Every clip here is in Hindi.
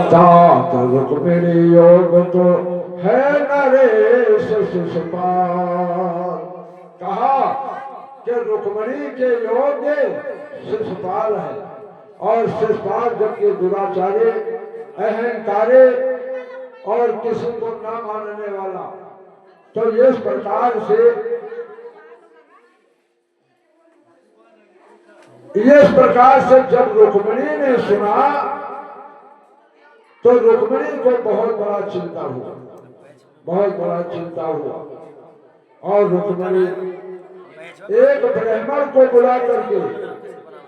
तात रुक्मिणी योग तो है नरेश शिशुपाल। कहा कि रुक्मिणी के योग्य शिशुपाल है, और शिशुपाल जबकि दुराचारी, अहंकारी और किसी को न मानने वाला। तो इस प्रकार से जब रुक्मिणी ने सुना तो रुक्मिणी को बहुत बड़ा चिंता हुआ, बहुत बड़ा चिंता हुआ। और रुक्मिणी एक ब्राह्मण को बुला करके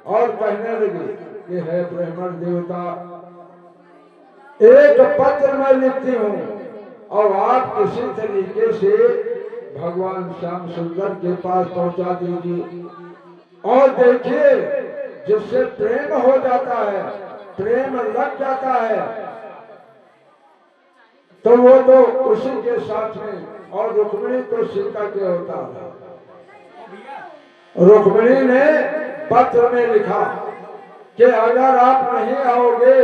और कहने लगी कि है ब्राह्मण देवता, एक पत्र मैं लिखती हूँ और आप किसी तरीके से भगवान श्याम सुंदर के पास पहुंचा दीजिए। और देखिए, जिससे प्रेम हो जाता है, प्रेम लग जाता है, तो वो तो उसी के साथ में। और रुक्मिणी तो सीता के होता है। रुक्मिणी ने पत्र में लिखा कि अगर आप नहीं आओगे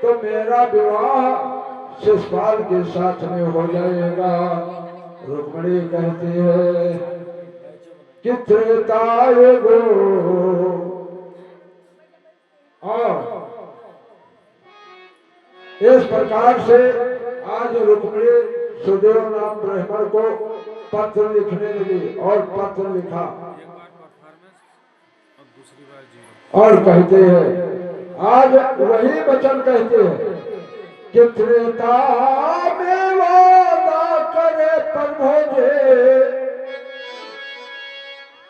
तो मेरा विवाह शिशुपाल के साथ में हो जाएगा। रुक्मिणी कहती है कि त्रेतायुग गो, और इस प्रकार से आज रुक्मिणी सुदेव नाम ब्राह्मण को पत्र लिखने लगी और पत्र लिखा और कहते हैं, आज वही वचन कहते हैं कि त्रेता में वादा करे प्रभोजे,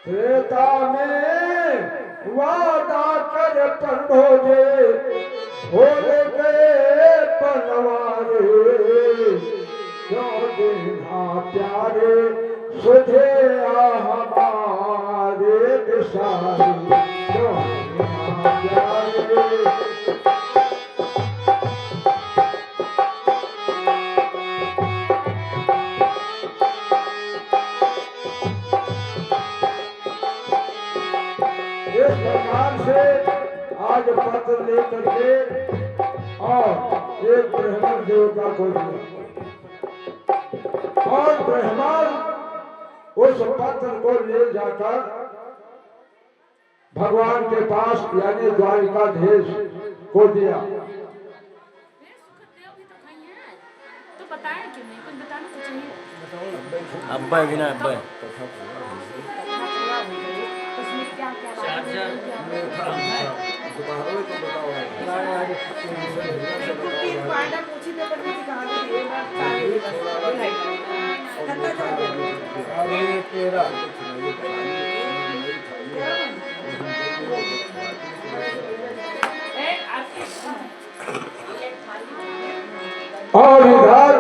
त्रेता में वादा करे प्रभोजे, भोले गए पनवारे, क्यों देना प्यारे सुधे हमारे विसारे, क्यों देना प्यारे। इस प्रकार से आज पत्र लेकर के और एक ब्राह्मण देवता को दिया, और ब्राह्मण उस पत्र को ले जाकर भगवान के पास यानी द्वारिकाधीश को दिया। तो बताएं क्यों नहीं, कुछ बताना तो चाहिए। अब्बा बिना अब्बा और इधर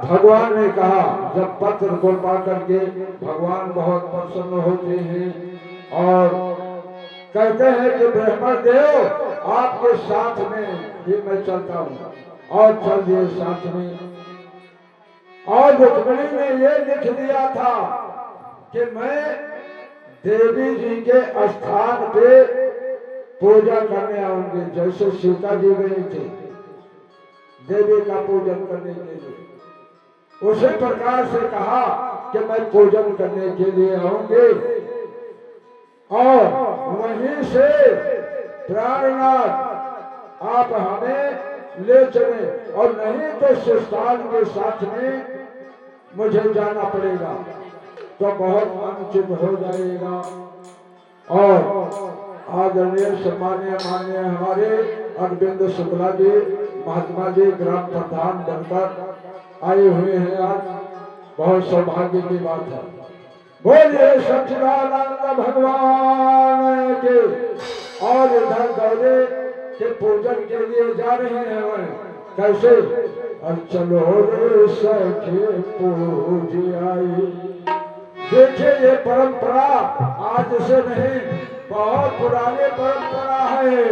भगवान ने कहा, जब पत्र को पा करके भगवान बहुत प्रसन्न होते हैं और कहते हैं कि ब्रह्मण देव आपके साथ में ही मैं चलता हूँ, और चल दिए साथ में। और रुक्मिणी ने ये लिख दिया था कि मैं देवी जी के स्थान पे पूजा करने आऊंगी, जैसे सीता जी गई थी देवी का पूजन करने के लिए, उसी प्रकार से कहा कि मैं पूजन करने के लिए आऊंगी। और वहीं से प्राणनाथ आप हमें ले चले, और नहीं तो शिशुपाल के साथ में मुझे जाना पड़ेगा, तो बहुत अनुचित हो जाएगा। और आदरणीय सम्मानीय माननीय हमारे अरविंद शुक्ला जी महात्मा जी ग्राम प्रधान बनकर आए हुए हैं, आज बहुत सौभाग्य की बात है। बोलिए सच्चिदानंद भगवान के। और इधर गौरे के पूजन के लिए जा रहे हैं वह, कैसे? और चलो रे सखे पूज आई। देखिए ये परंपरा आज से नहीं, बहुत पुरानी परंपरा है।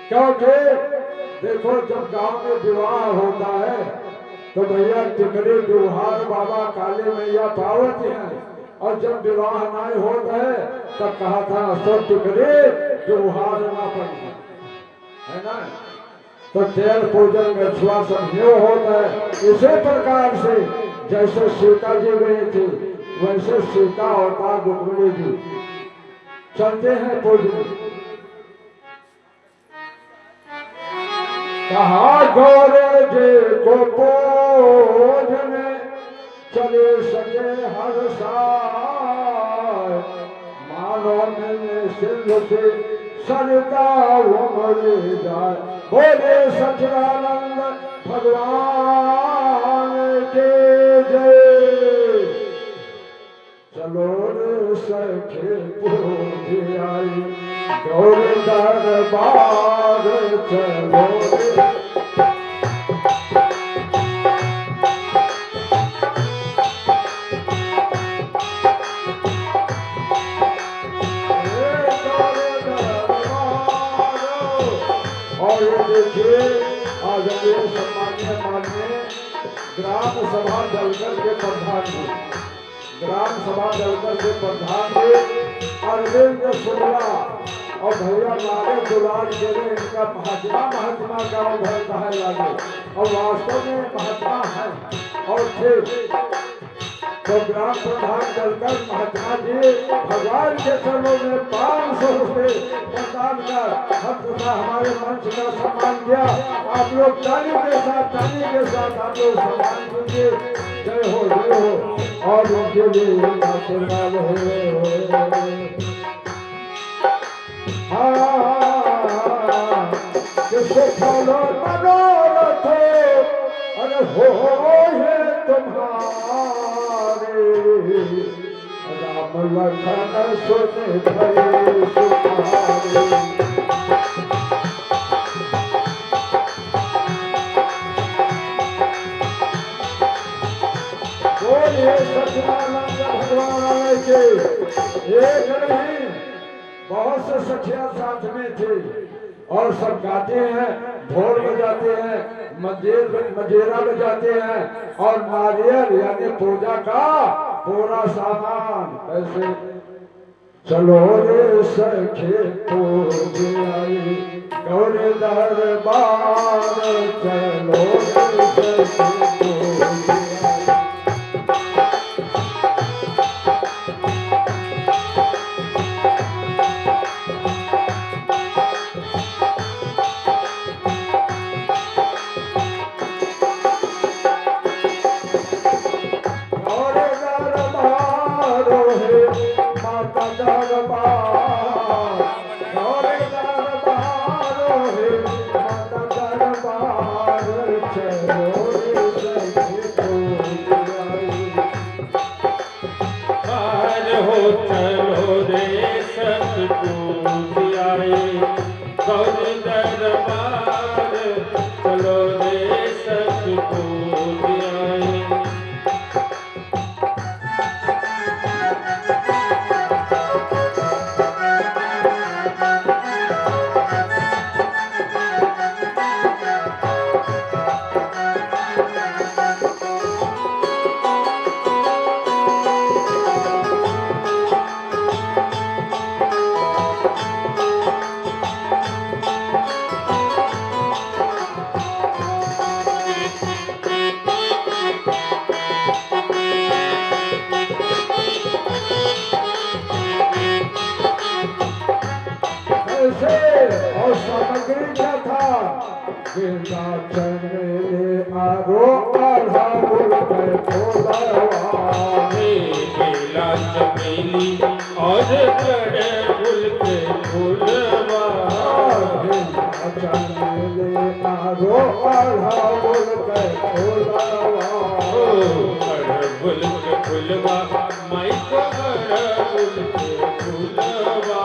क्योंकि देखो जब गांव में विवाह होता है तो भैया टिकरी दुहार बाबा काली मैया पावती हैं, और जब विवाह नहीं होता है तब कहा था सो टिकरी दुहार ना पड़ी, है ना? तो तेल पूजन में श्वासन न्यू होता है। इसी प्रकार से जैसे सीता जी गई थी वैसे सीता और रुक्मिणी जी चलते हैं पूजन। कहा गौरे जी को पूजने चले सके हर साल, मानो मिलने सिंधु से सरिता उमड़ जाए। बोले सच्चिदानंद भगवान के जय। चलो रे सखे पूज आई गौर दरबार चलो रे। और ये देखिए आज ये सम्मान्य माननीय ग्राम सभा दलकर के प्रधान जी, ग्राम सभा दलकर के प्रधान जी अरविंद शुक्ला और भैया नागे दुलार के लिए इनका महात्मा गाँव घर कहा लागे और वास्तव में महात्मा है। और फिर तो ग्राम प्रधान दलकर महात्मा जी भगवान के चरणों में 500 रुपये प्रदान कर भक्त का हमारे मंच का सम्मान किया। आप लोग ताली के साथ आप लोग सम्मान कीजिए। जय हो और उनके लिए आशीर्वाद हो। मनोरथ अरे हो तुम्हारे राम लखन सुन भय सुखारे। बोलिए सच्चिदानंद भगवान के। एक नहीं बहुत से सखिया साथ में थे और सब गाते हैं, ढोल बजाते हैं, मजेरा बजाते हैं और नारियल यानी पूजा का पूरा सामान। कैसे चलो रे सखे पूज आई गौर दरबार चलो रे सखे पूज आई। और सामग्री क्या था? आरो आधा बोलते केला चमेली और कड़े फूल के फूलवा। आरो आधा बोलते फूल के फूलवा माई को फूल के फूलवा।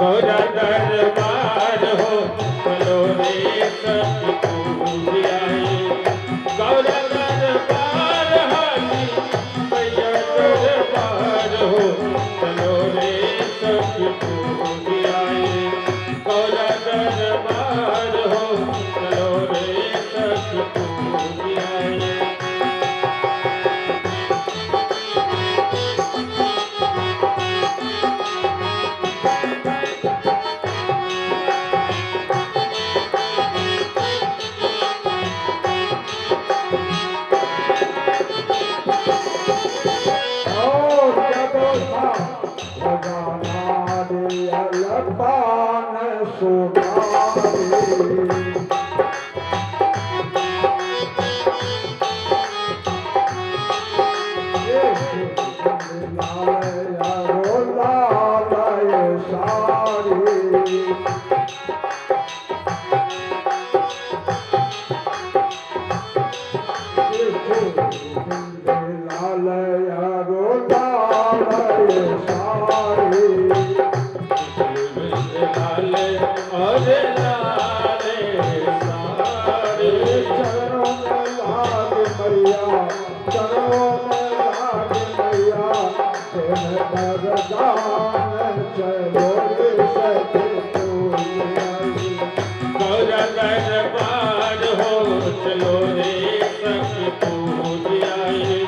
गौरा दरबार हो चलो रे सखी पूज आए गौरा दरबार हाजी मैया दरबार हो चलो रे सखी पूज आए गौरा दरबार हो चलो रे सखी पूज आए और जब था लगाना दिया लबान सुनारी ये लाल यारो लाल सारी लाल यारो लाल सारी लाल और लाल सारे चरणों में लाग मैया चरणों में लाग मैया तेरे दरगाह चलो रे सखी पूज गौरा दरबार हो चलो रे सखी पूज आए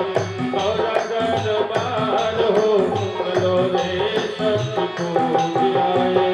गौरा दरबार हो चलो रे सखी पूज आए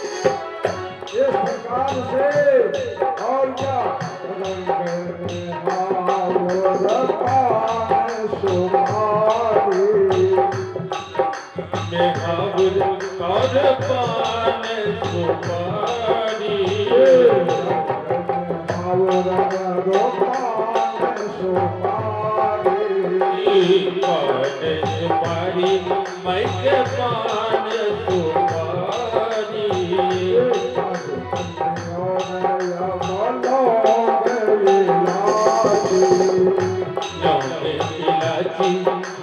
इस प्रकार से और क्या रंग सुमारी मेघाबुर और पान सुपारी पान सुपारी मैं के पान सुपारी लौंगे इलाची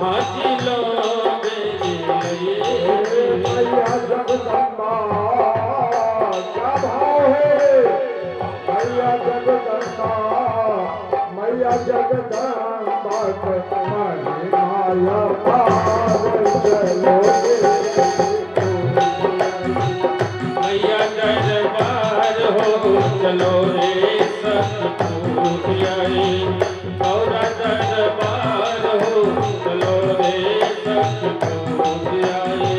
हाथी लौंगे मैया जगदम्बा क्या भाव है मैया जगदम्बा मैया जगदम्बा महिमाया पार चलो मैया दरबार हो चलो रे सखी पूज आए गौरा दरबार हो चलो रे सखी पूज आए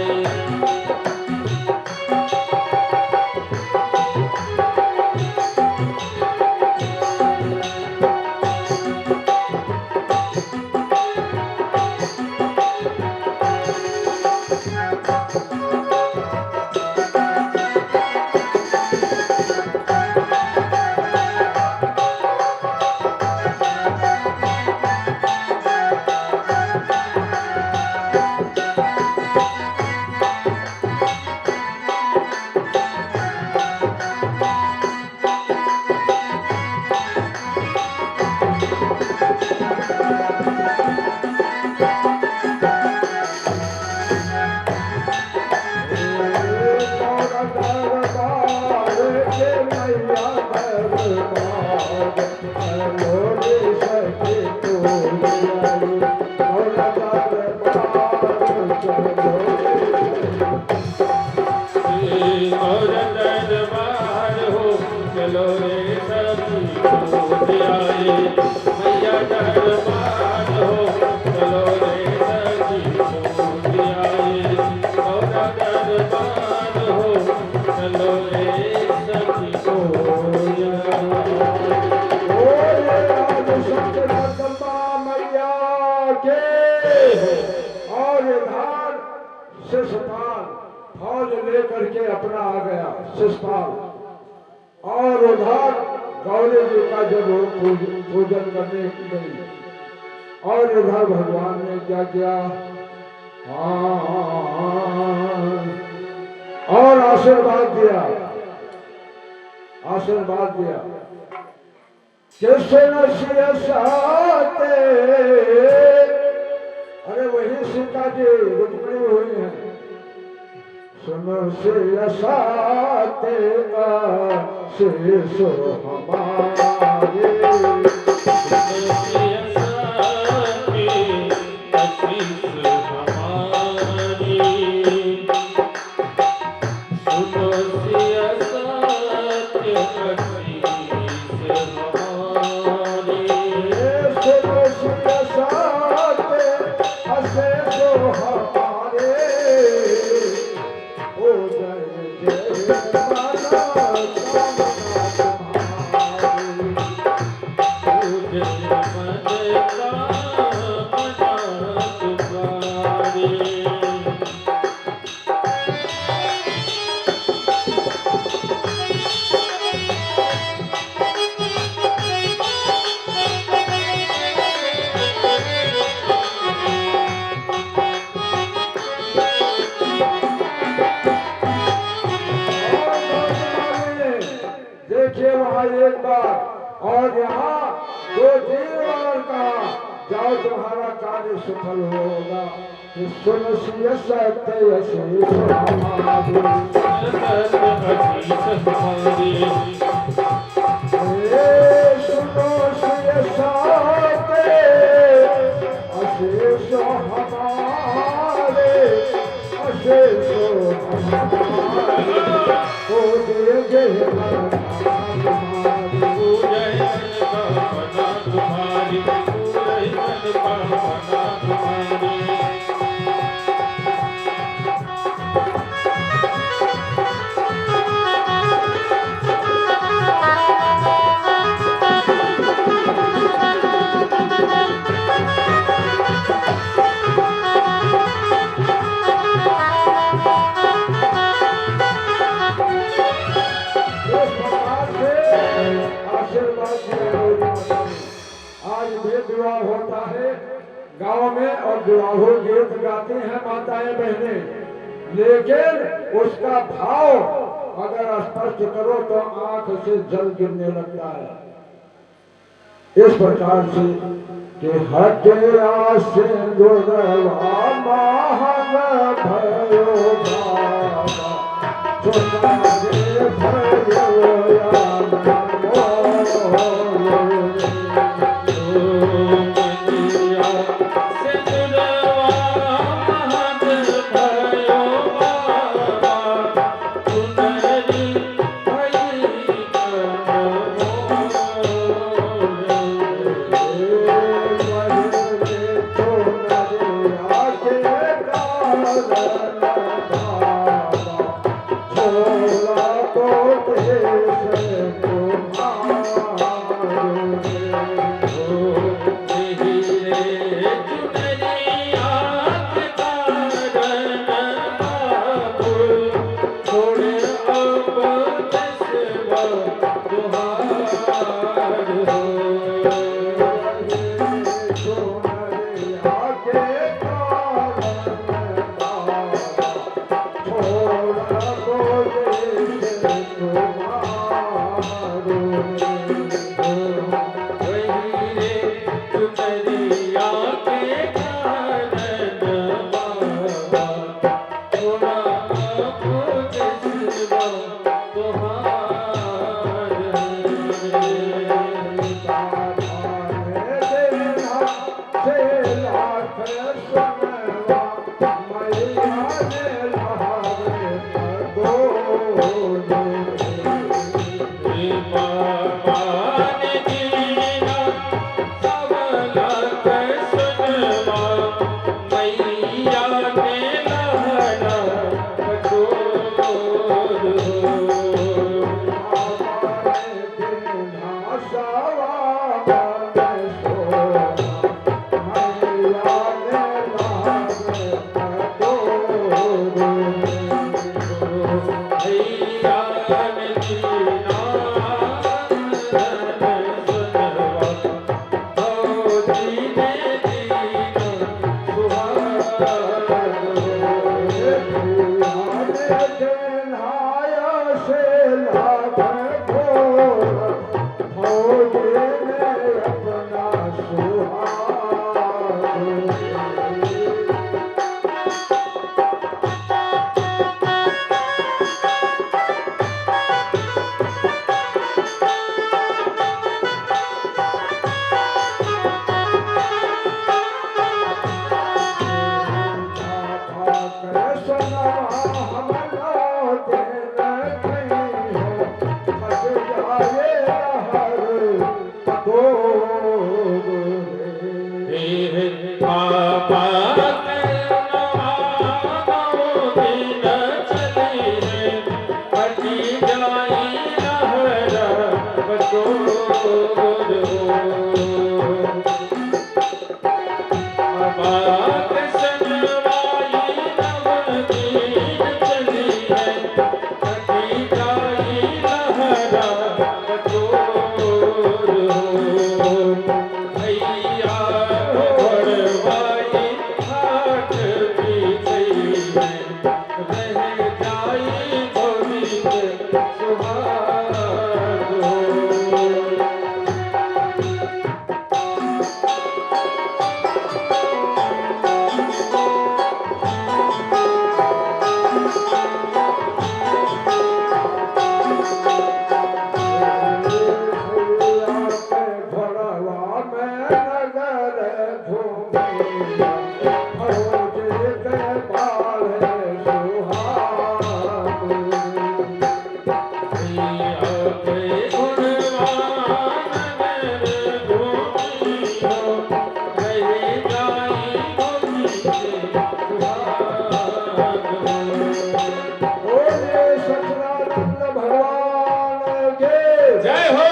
और दरबार हो चलो रे सखी पूज आए मैया दरबार हो चलो रे सखी पूज आए और दरबार हो चलो रे सखी पूज आए शिषपाल और उधर गौरी जी का जब वो पूजन करने गई और इधर भगवान ने क्या किया, और आशीर्वाद दिया, आशीर्वाद दिया कृष्ण साते। अरे वही सीता जी रुक्मिणी हुई है, सुनो से साते शिशु हमारे, एक बार और यहाँ 2-3 बार कहा, जाओ तुम्हारा कार्य सफल होगा। सुन सिय सत्य सुनो सिय सत्य अशेष हमारे, अशेष हो गए विवाह होता है गांव में और विवाहों गीत गाती हैं माताएं बहनें, लेकिन उसका भाव अगर स्पष्ट करो तो आंख से जल गिरने लगता है। इस प्रकार से कि हटिया सिंदूरवा महंग भयो बाबा, चुनारे भयो छोला तो बोले सच्चिदानंद भगवान के जय हो।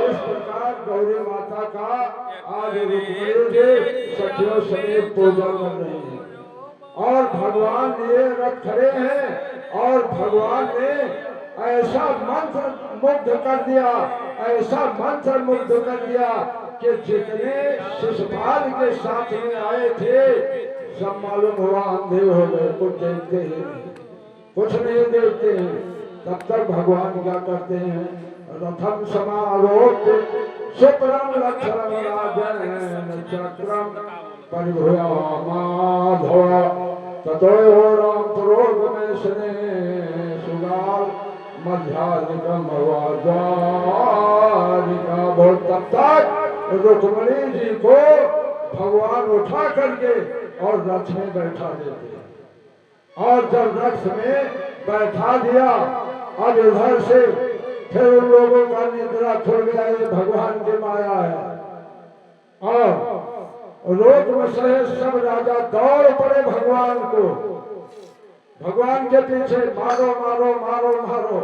इस प्रकार गौरी माता का आज रुक्मिणी के सखियों समेत पूजा कर रहे हैं और भगवान ये रथ खड़े हैं और भगवान ने ऐसा मंत्र मुग्ध कर दिया, ऐसा मंत्र मुग्ध कर दिया कि जितने शिशुपाल के साथ में आए थे सब मालूम हुआ अंधे हो गए, कुछ देखते ही नहीं, कुछ नहीं देखते हैं। तब तक भगवान क्या करते हैं, रथम समारोह शुक्रम लक्षणम राजन चक्रम परिभूया माधव ततो राम पुरोग में स्ने सुगाल मध्यानिकम आवाजारिका बोल। तब तक रुक्मिणी जी को भगवान उठा करके और रथ में बैठा देते और जब रथ में बैठा दिया अब इधर से फिर उन लोगों का निद्रा खुल गया, ये भगवान की माया है। और लोक में सब राजा दौड़ पड़े भगवान को, भगवान के पीछे मारो मारो मारो मारो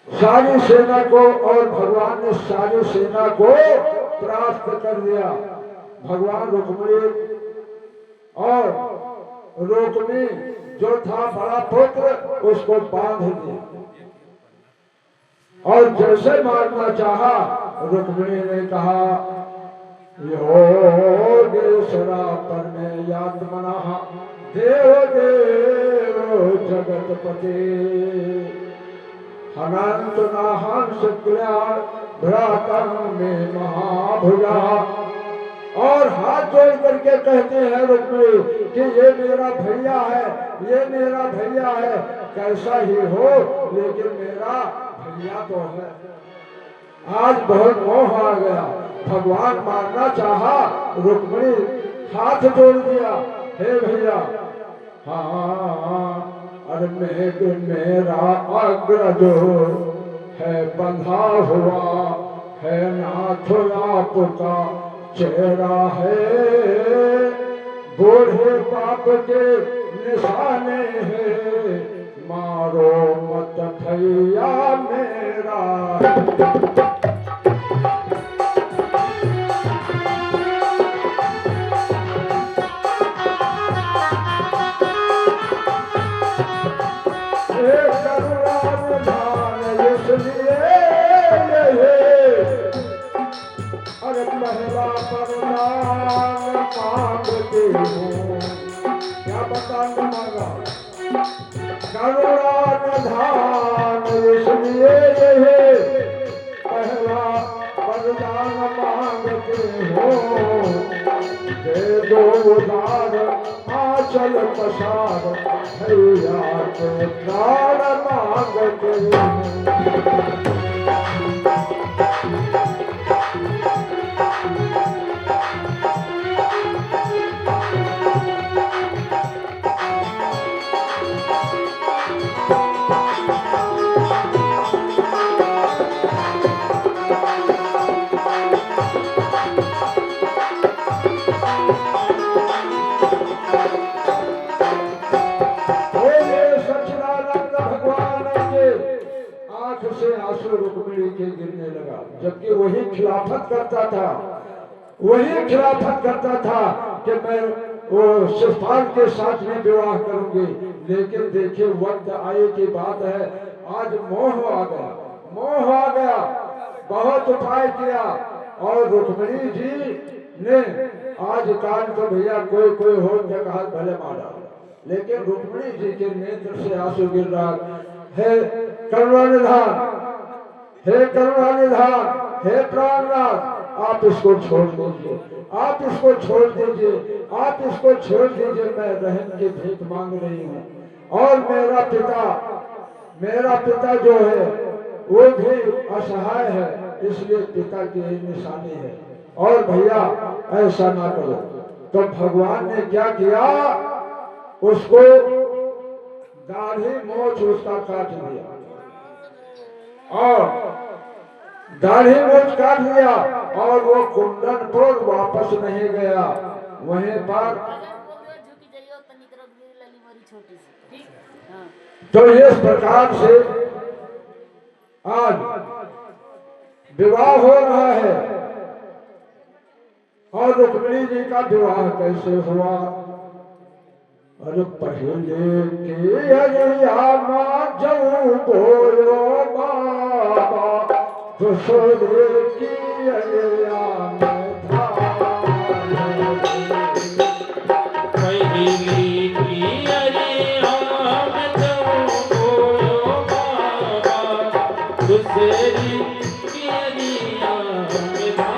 सारी सेना को, और भगवान ने सारी सेना को परास्त कर दिया। भगवान रुक्मिणी और रुक्मी जो था बड़ा पुत्र उसको बांध दिया और जैसे मारना चाहा रुक्मिणी ने कहा योगेश्वरा परमेयात्मना देव देव जगतपते हनंत नाहं शुक्ल्याण भ्रातम में महाभुजा। और हाथ जोड़ करके कहते हैं रुक्मिणी कि ये मेरा भैया है, ये मेरा भैया है, कैसा ही हो लेकिन मेरा भैया तो है। आज बहुत मोह आ गया, भगवान मारना चाहा, रुक्मिणी हाथ जोड़ दिया, हे भैया हाँ अरे मेरा अग्रज है बंधा हुआ है, नाथ आपका चेहरा है, बूढ़े बाप के निशाने हैं, मारो मत भैया मेरा। अरे पहला परनाम मांगते हो, क्या बताना मांगा, करुणा निधान इसलिए ये पहला वरदान मांगते हो, दे दो उदार आंचल पसार भैया के प्राण मांगते हो। रुक्मिणी के गिरने लगा, जबकि वही खिलाफत करता था, वही खिलाफत करता था कि मैं वो शिशुपाल के साथ में विवाह करूंगी, लेकिन देखिए वक्त आए की बात है, आज मोह आ गया, मोह आ गया। बहुत उपाय किया और रुक्मिणी जी ने आज काल तो भैया कोई कोई हो कहा भले मारा, लेकिन रुक्मिणी जी के नेत्र से आंसू गिर रहा है। करुणानिधान, हे करुणानिधान, हे प्राणनाथ, आप इसको छोड़ दीजिए, आप इसको छोड़ दीजिए, आप इसको छोड़ दीजिए, मैं रहम की भीख मांग रही हूँ। और मेरा पिता जो है वो भी असहाय है, इसलिए पिता की निशानी है, और भैया ऐसा ना करो। तो भगवान ने क्या किया, उसको दाढ़ी मोछ उसका काट दिया, और दाढ़ी मूछ काट लिया और वो कुंदन पर वापस नहीं गया, वहीं पर। तो इस प्रकार से आज विवाह हो रहा है। और रुक्मिणी जी का विवाह कैसे हुआ? अरे पहले के अरियामा जऊ बोलो बाबा, दूसरे की अरिया में था। पहली की अरिया में जऊ बोलो बाबा, दूसरी की अरिया में था।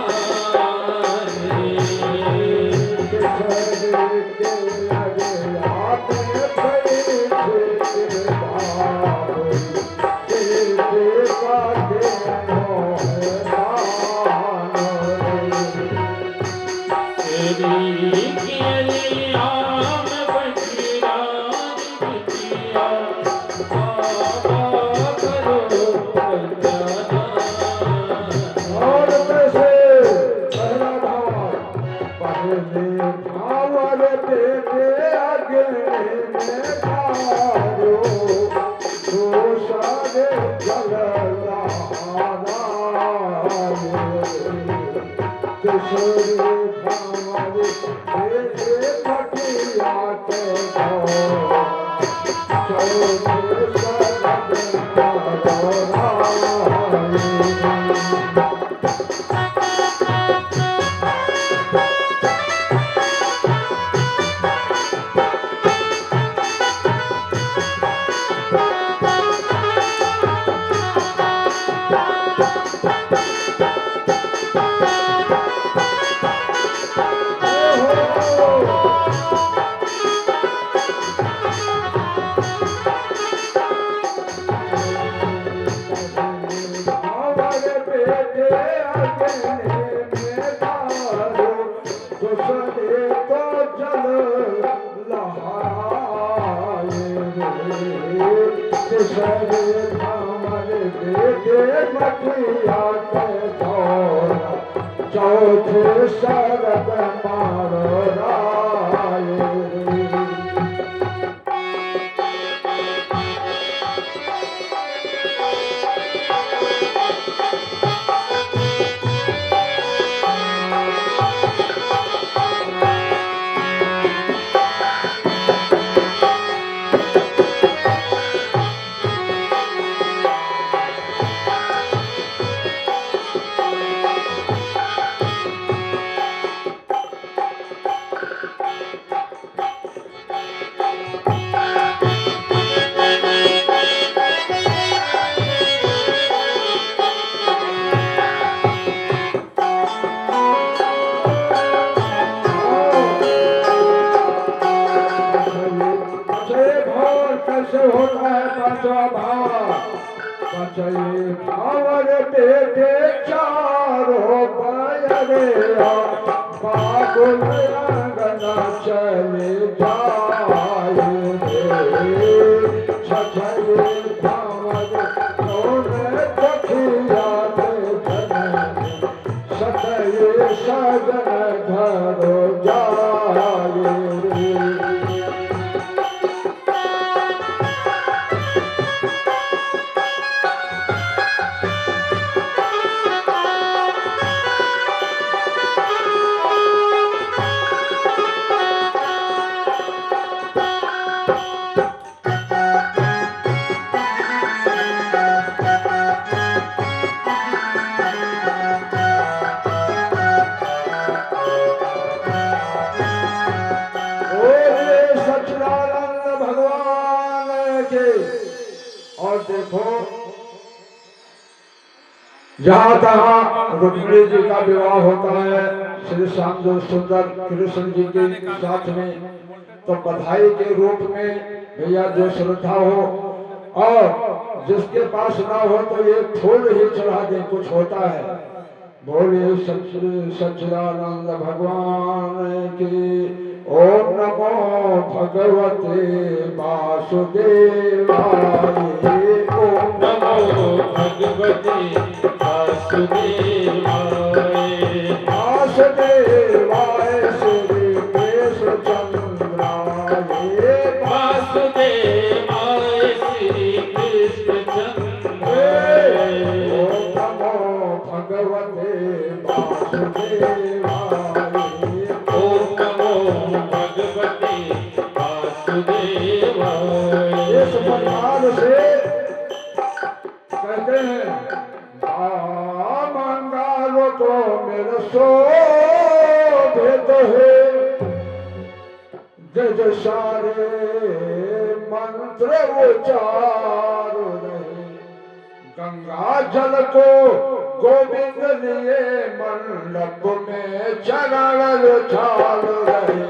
चौथे शरद मारो राय। कैसे होता है पांचवा भाव? पचये भावर बेटे चारों बयरे, बाबुल अंगना चले जाए रे। छठये भावर सोने चखिया दे जन, सतये सजन घरो जाए रे। और देखो जहाँ तहाँ रुक्मिणी जी का विवाह होता है श्री श्याम जो सुंदर कृष्ण जी के साथ में, तो बधाई के रूप में भैया जो श्रद्धा हो और जिसके पास ना हो तो एक फूल ही चढ़ा दे, कुछ होता है। बोले सच्चिदानंद भगवान की। ओम नमो भगवते वासुदेवाय। ओम नमो भगवते वासुदेवाय वासुदेवाय श्री कृष्ण चंद्राय वासुदेवाय श्री कृष्ण चंद्राय नमो भगवते वासुदेवाय ओम नमो भगवते वासुदेवाय। इस प्रकार से कहते हैं मंगालो तो मेरे सो भेद है जज सारे मंत्र उचार रहे गंगा जल को गोविंद लिए मंडप में चरण उछाल रहे।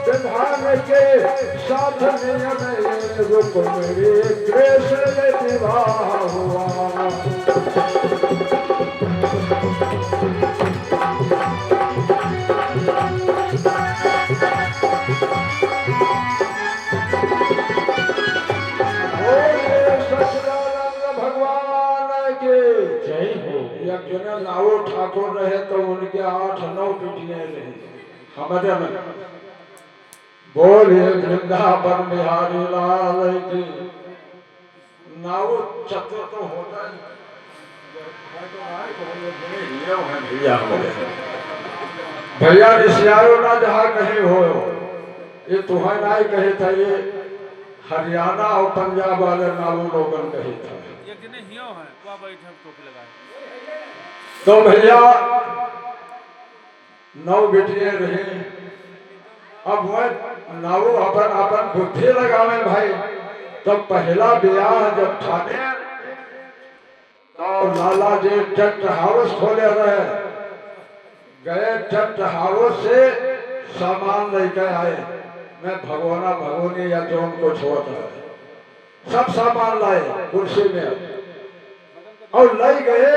विधान के साथ नियम रूप मेरे कृष्ण विवाह हुआ। भगवान के जय हो। यज्ञ नाव ठाकुर रहे तो उनके 8-9 पीढ़ियां रही हमारे में। बोलिए वृंदावन बिहारी लाल की। नाव चतुर तो होता है भैया ऋषियारो ना जहाँ कहीं हो ये तुम्हें ना ही कहे था ये हरियाणा और पंजाब वाले नावो लोगन कहे था। तो भैया 9 बेटियां रहे। अब वह नावो अपन अपन बुद्धि लगावे भाई। तो पहला ब्याह जब ठाने तो लाला जी टेंट हाउस खोले रहे गए। टेंट हाउस से सामान लेकर आए। मैं भगवाना भगवानी या जो उनको छोड़ता है सब सामान लाए कुर्सी में और ले गए।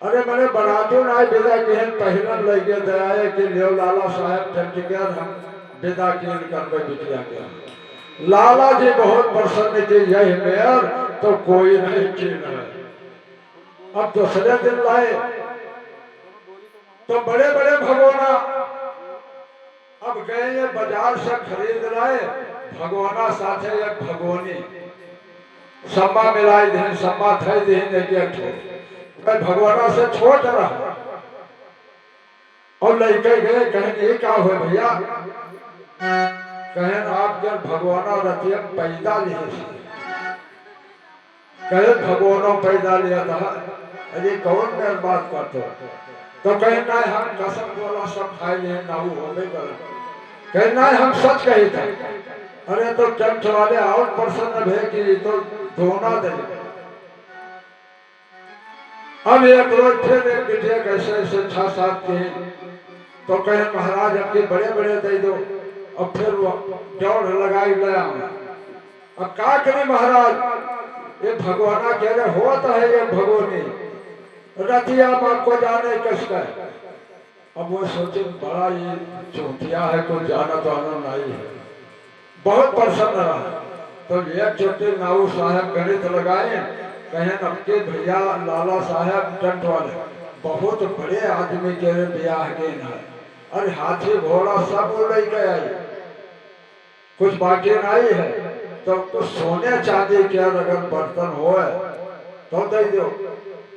अरे मैंने बनाते ना विदा केहन पहलन लगे दयाए कि लियो लाला साहब टेंट के हम विदा केन करबे बिटिया के। लाला जी बहुत प्रसन्न थे यही मेयर तो कोई नहीं चीन है। अब दूसरे दिन लाए तो बड़े बड़े भगवाना अब गए ये बाजार से खरीद लाए। भगवाना साथे एक भगवानी सम्मा मिलाई दिन सम्मा थई दिन मैं भगवाना से छोट रहा और लड़के गए कहें ये क्या हो भैया कहें आपके भगवाना रतिया पैदा लिए कहे भगवानों पैदा लिया था। अरे कौन मेरे बात करते तो कहे ना हम कसम बोला सब खाए लिए नाऊ हो गए कहे ना हम सच कहे थे। अरे तो टेंट वाले और प्रसन्न भे कि तो धोना दे। अब एक रोज फिर एक बिटिया कैसे ऐसे 6-7 के तो कहे महाराज आपके बड़े बड़े दे दो। अब फिर वो दौड़ लगाई गया। अब क्या करे महाराज ये भगवाना कह रहे होता है ये भगवानी रतिया बाप को जाने कसका। अब वो सोचे बड़ा ये चौथिया है कोई जाना तो आना नहीं है। बहुत प्रसन्न रहा तो एक छोटे नाऊ साहब गणित लगाए कहें आपके भैया लाला साहब टेंट वाले बहुत बड़े आदमी के ब्याह के ना। अरे हाथी घोड़ा सब लेके आई कुछ बाकी नहीं है तो कुछ सोने चांदी के अगर बर्तन हो तो दे दो।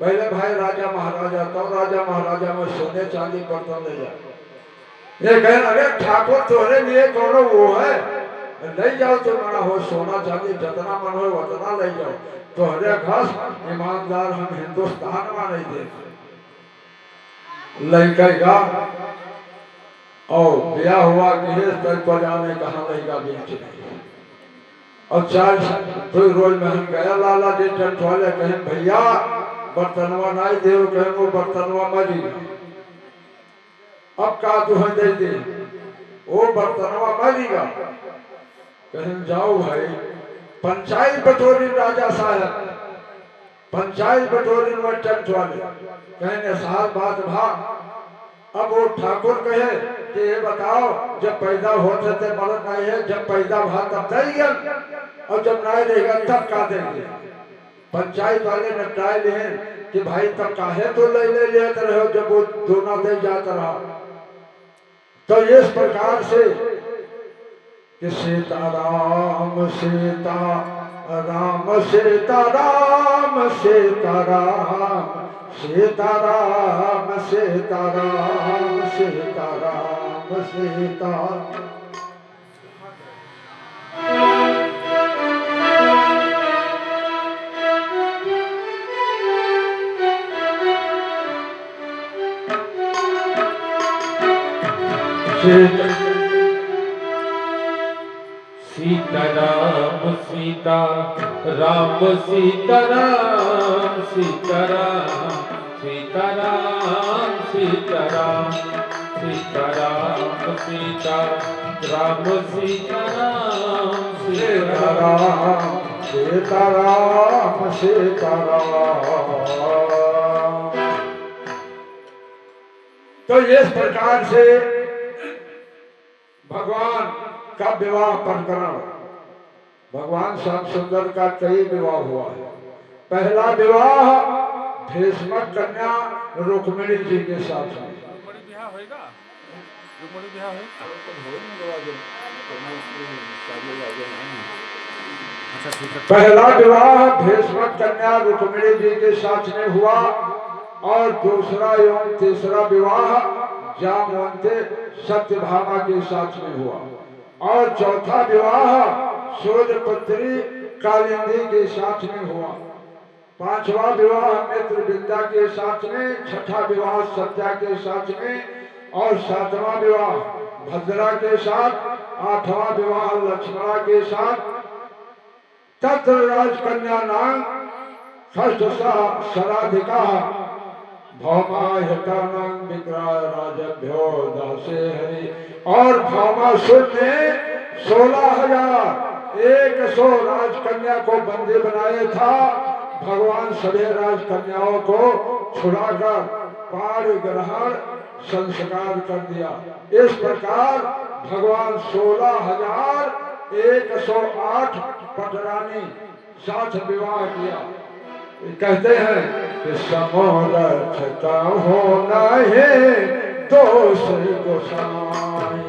पहले भाई राजा महाराजा तो राजा महाराजा में सोने चांदी बर्तन ले जाए। ये कहें अरे ठाकुर तोरे लिए कौन वो है ले जाओ तो मना हो सोना चांदी जितना मन हो उतना ले जाओ। तो हरे खास ईमानदार हम हिंदुस्तान में नहीं देते लड़का और ब्याह हुआ कि हे तक बजाने कहाँ रहेगा बीच में। और चार फिर रोज में हम गया लाला जी टेंट वाले कहें भैया बर्तनवा नहीं दे कहें वो बर्तनवा मरी अब का तुहें दे दे वो बर्तनवा मरीगा। कहें जाओ भाई पंचायत बटोरी राजा साहब पंचायत बटोरी में टेंट वाले कहेंगे साहब बात भा। अब वो ठाकुर कहे कि ये बताओ जब पैदा होते थे मरद नहीं है जब पैदा भा तब देंगे और जब नहीं रहेगा तब का देंगे। पंचायत वाले ने ट्राई लिए कि भाई तब काहे तो ले लेते रहो जब वो दोनों दे जाता रहा। तो इस प्रकार से कि सीताराम सीताराम सीताराम सीताराम सीताराम सीताराम सीताराम सीताराम। सीताराम सीता राम सीताराम सीताराम सीताराम सीताराम सीताराम सीता राम सीताराम सीताराम सीताराम सीताराम। तो इस प्रकार से भगवान का विवाह प्रकरण भगवान श्याम सुंदर का कई विवाह हुआ है। पहला विवाह भीष्म कन्या रुक्मिणी जी के साथ है। पहला विवाह भीष्म कन्या रुक्मिणी जी के साथ में हुआ और दूसरा एवं तीसरा विवाह जामवंती सत्यभामा के साथ में हुआ और चौथा विवाह सूर्यपुत्री कालिंदी के साथ में हुआ। पांचवा विवाह मित्रविद्या के साथ में, छठा विवाह सत्या के साथ में और सातवां विवाह भद्रा के साथ, आठवां विवाह लक्ष्मणा के साथ। तत्र राजकन्या नाम षष्ठ सराधिका भौमाहितानां विक्राय राजभ्यो दासे हरि। और भौमासुर ने 16,100 राजकन्या को बंदी बनाया था। भगवान सभी राजकन्याओं को छुड़ाकर पार ग्रहण संस्कार कर दिया। इस प्रकार भगवान 16,108 पटरानी साथ विवाह किया। कहते हैं कि समोरथ का होना है दोष गोसाई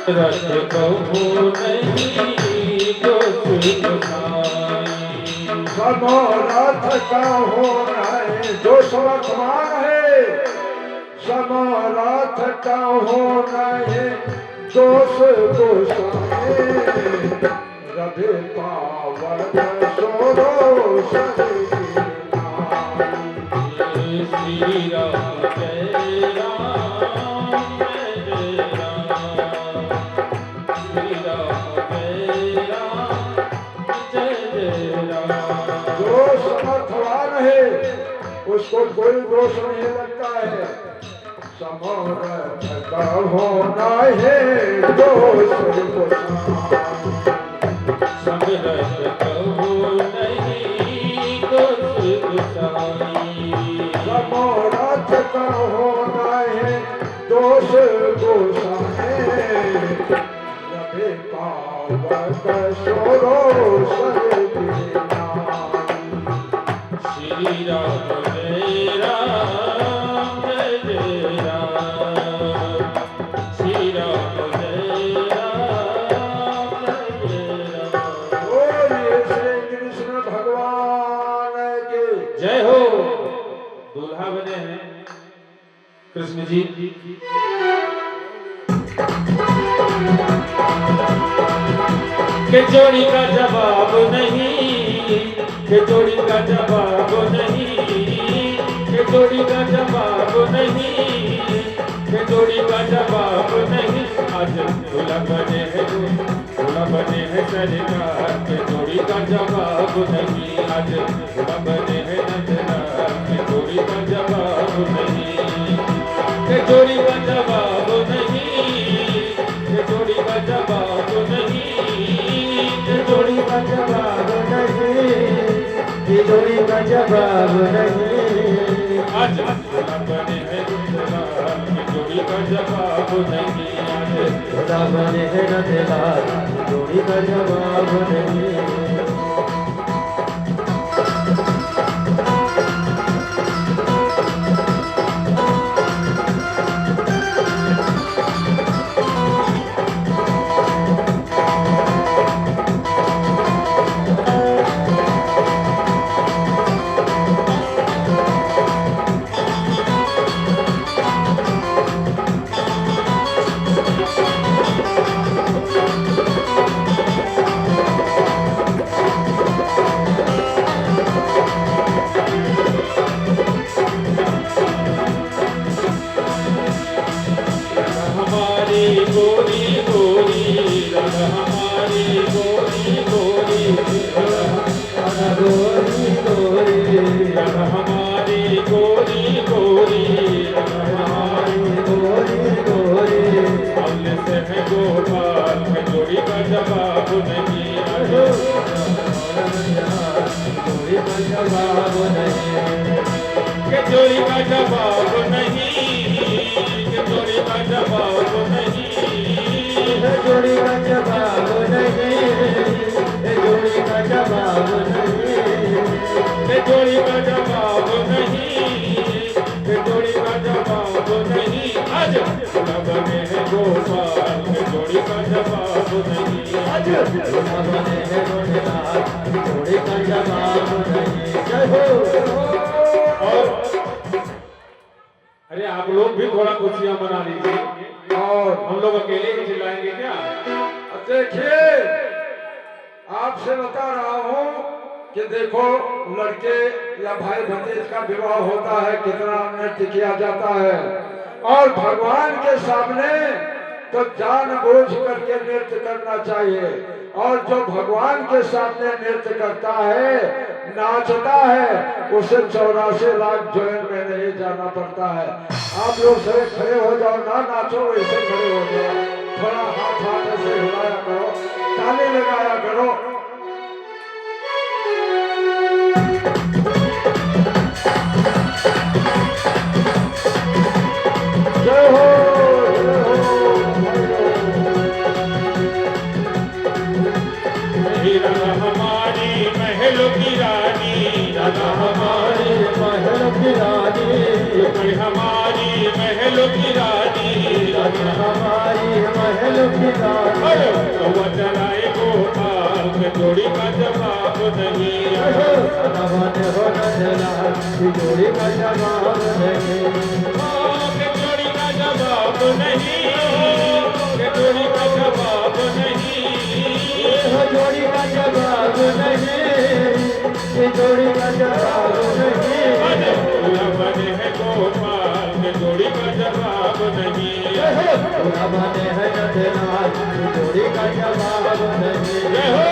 रथ कहू नहीं दोष गोसाई। समोरथ का होना है जो समर्थमान है। समोरथ का होना है दोष गोसाई रवि पावन सोरो श्री राम जय राम जय राम श्री राम जय राम जय राम। जो समर्थवान है उसको कोई दोष नहीं लगता है। समोरथ का होना है दोष समरथ कहू नहीं दोष गोसाई। समोरथ का होना है दोष गोसाई रवि पावन सोरो श्री राम जय राम जय राम श्री राम जय राम जय राम। बोलिए श्री कृष्ण भगवान की जय हो। दूल्हा बने हैं कृष्ण जी। के जोड़ी का जवाब नहीं, के जोड़ी का जवाब नहीं, के जोड़ी का जवाब नहीं, के जोड़ी का जवाब नहीं, आज दूल्हा बने हैं दूल्हा बने हैं सरकार के जोड़ी का जवाब नहीं, आज दूल्हा बने हैं नंदलाल के जोड़ी का जवाब नहीं, के जोड़ी का जवाब नहीं, के जोड़ी का जवाब नहीं, के जोड़ी का जवाब नहीं, ये जोड़ी का जवाब नहीं। आज दूल्हा बने हैं नंदलाल के जोड़ी का जवाब नहीं, आज खुदा बने है नंदलाल जोड़ी का जवाब नहीं। गोरी गोरी राधा हमारी गोरी गोरी राधा गोरी गोरी राधा हमारी गोरी गोरी राधा हमारी गोरी गोरी हमने से है गोपाल के जोड़ी का जवाब नहीं, जोड़ी का जवाब नहीं। के जोड़ी का जवाब नहीं, के जोड़ी का जवाब नहीं, जोड़ी का जवाब नहीं। जोड़ी का जवाब नहीं। जोड़ी का जवाब नहीं, जोड़ी का जवाब नहीं, आज दूल्हा बने हैं गोपाल के जोड़ी का जवाब नहीं, आज दूल्हा बने हैं नंदलाल जोड़ी का जवाब नहीं। जय हो। और अरे आप लोग भी थोड़ा खुशियां मना लीजिए, और हम लोग अकेले ही चिल्लाएंगे क्या? अब देखिए, आपसे बता रहा हूँ कि देखो लड़के या भाई भतीज का विवाह होता है, कितना नृत्य किया जाता है, और भगवान के सामने तो जानबूझ करके नृत्य करना चाहिए, और जो भगवान के सामने नृत्य करता है, नाचता है, उसे 84 लाख जोन में नहीं जाना पड़ता है। आप लोग सभी खड़े हो जाओ, ना नाचो वैसे खड़े हो जाओ, थोड़ा हाथ ऐसे हिलाया करो, ताली लगाया करो। जय हो, जय हो। राधा हमारी महल की रानी, राधा हमारी महल की रानी, रुक्मिणी हमारी महल की रानी, राधा हमारी महल की रानी। कौवा चराए गोपाल के जोड़ी का जवाब नहीं, राधा बने हो नंदलाल जोड़ी का जवाब नहीं। के जोड़ी का जवाब नहीं, के जोड़ी का जवाब नहीं, जोड़ी का जवाब नहीं। ये जोड़ी का जवाब नहीं। दूल्हा बने हैं गोपाल के जोड़ी का जवाब नहीं, दूल्हा बने हैं नंदलाल जोड़ी का जवाब नहीं। जय हो।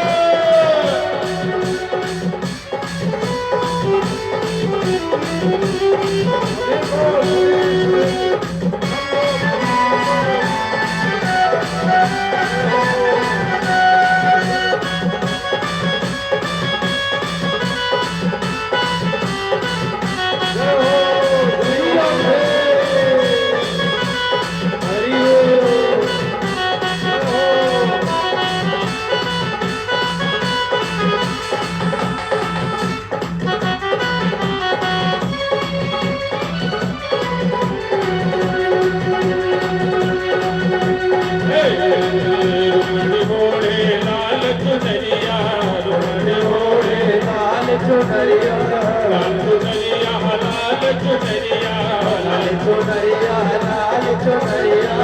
चुनरिया लाल चुनरिया लाल चुनरिया लाल चुनरिया लाल चुनरिया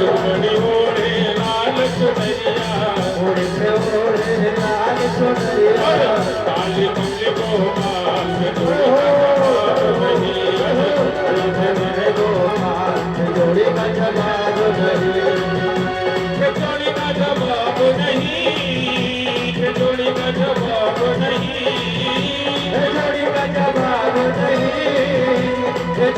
रुक्मिणी ओढ़े लाल चुनरिया ओढ़े से ओढ़े लाल चुनरिया काली कमली गोपाल के जोड़ी का जवाब नहीं गोपाल जोड़ी का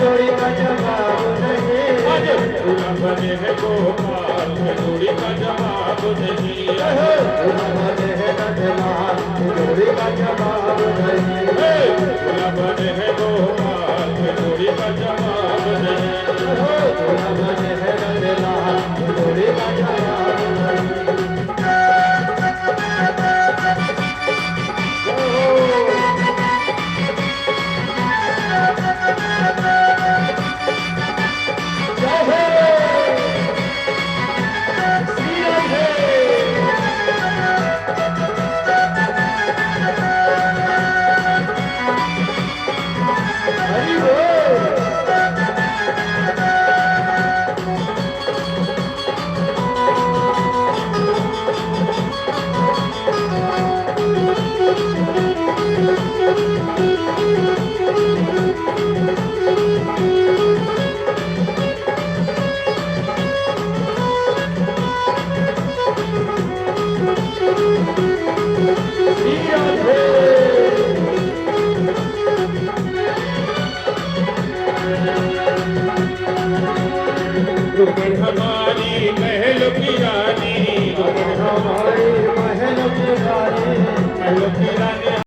जोड़ी का जवाब नहीं आज दूल्हा बने हैं गोपाल के जोड़ी का जवाब नहीं दूल्हा बने हैं नंदलाल जोड़ी का जवाब नहीं दूल्हा बने हैं गोपाल के जोड़ी का जवाब नहीं दूल्हा बने हैं नंदलाल जोड़ी का जवाब नहीं हमारी महल की रानी हमारी महल की रानी महल की रानी